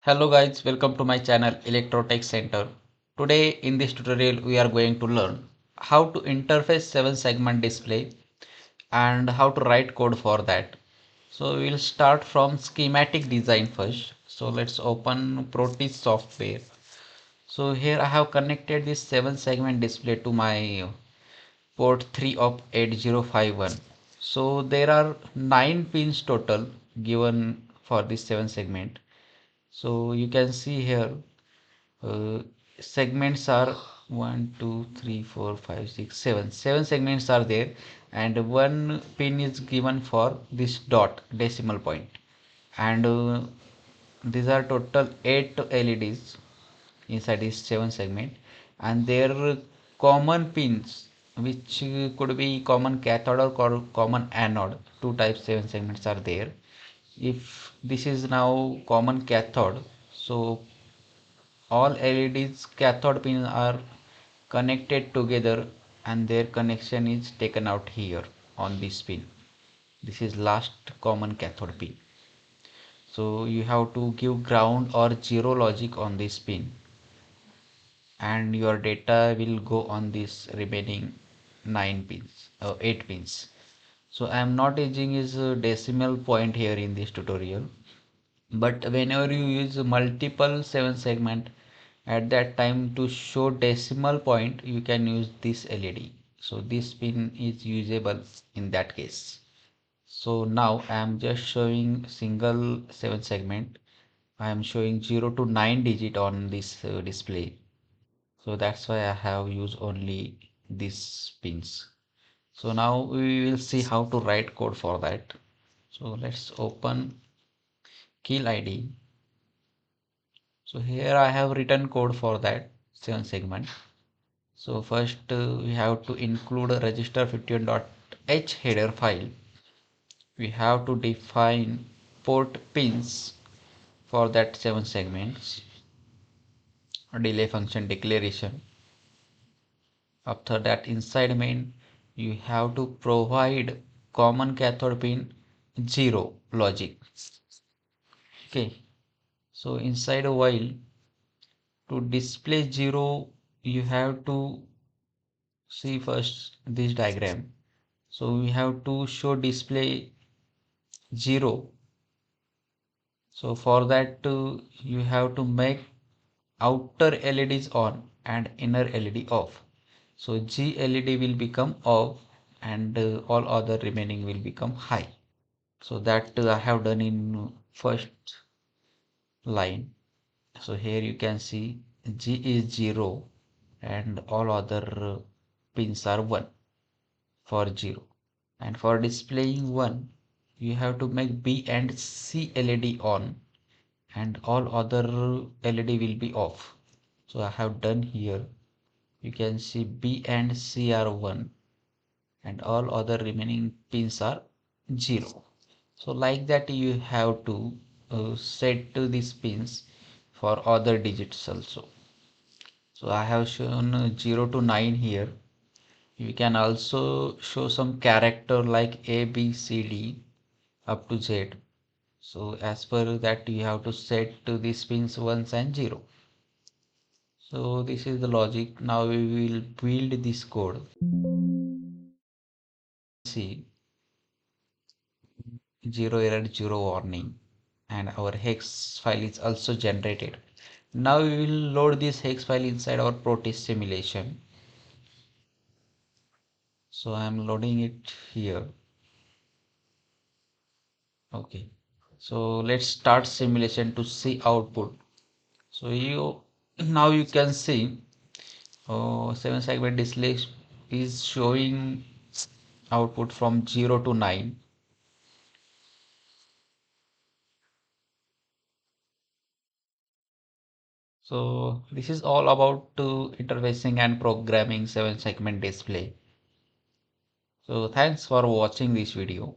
Hello guys, welcome to my channel Electrotech Center. Today in this tutorial we are going to learn how to interface 7 segment display and how to write code for that. So we'll start from schematic design first. So let's open Proteus software. So here I have connected this 7 segment display to my port 3 of 8051. So there are 9 pins total given for this 7 segment. So you can see here uh, segments are 1 2 3 4 5 6 7 segments are there, and one pin is given for this dot decimal point, and these are total 8 LEDs inside this 7 segment, and their common pins which could be common cathode or common anode. Two types 7 segments are there. If this is now common cathode, so all LEDs cathode pins are connected together and their connection is taken out here on this pin. This is last common cathode pin. So you have to give ground or zero logic on this pin, and your data will go on this remaining 9 pins or 8 pins. So I am not using is a decimal point here in this tutorial, but whenever you use multiple 7 segment, at that time to show decimal point you can use this LED. So this pin is usable in that case. So now I am just showing single 7 segment. I am showing 0 to 9 digit on this display. So that's why I have used only these pins. So now we will see how to write code for that. So let's open Keil ID. So here I have written code for that 7 segment. So first we have to include a register 51.h header file. We have to define port pins for that 7 segments. A delay function declaration. After that, inside main you have to provide common cathode pin 0 logic. Okay. So inside a while, to display 0 you have to see first this diagram. So we have to show display 0. So for that you have to make outer LEDs on and inner LED off. So G LED will become off, and all other remaining will become high. So that I have done in first line. So here you can see G is 0 and all other pins are 1 for 0. And for displaying 1, you have to make B and C LED on and all other LED will be off. So I have done here. You can see B and C are 1 and all other remaining pins are 0. So like that you have to set to these pins for other digits also. So I have shown 0 to 9 here. You can also show some character like A, B, C, D up to Z. So as per that you have to set to these pins 1s and 0. So this is the logic. Now we will build this code. See, 0 error, 0 warning, and our hex file is also generated. Now we will load this hex file inside our Proteus simulation. So I am loading it here. Okay. So let's start simulation to see output. So you now you can see 7 segment display is showing output from 0 to 9. So this is all about interfacing and programming 7 segment display. So thanks for watching this video.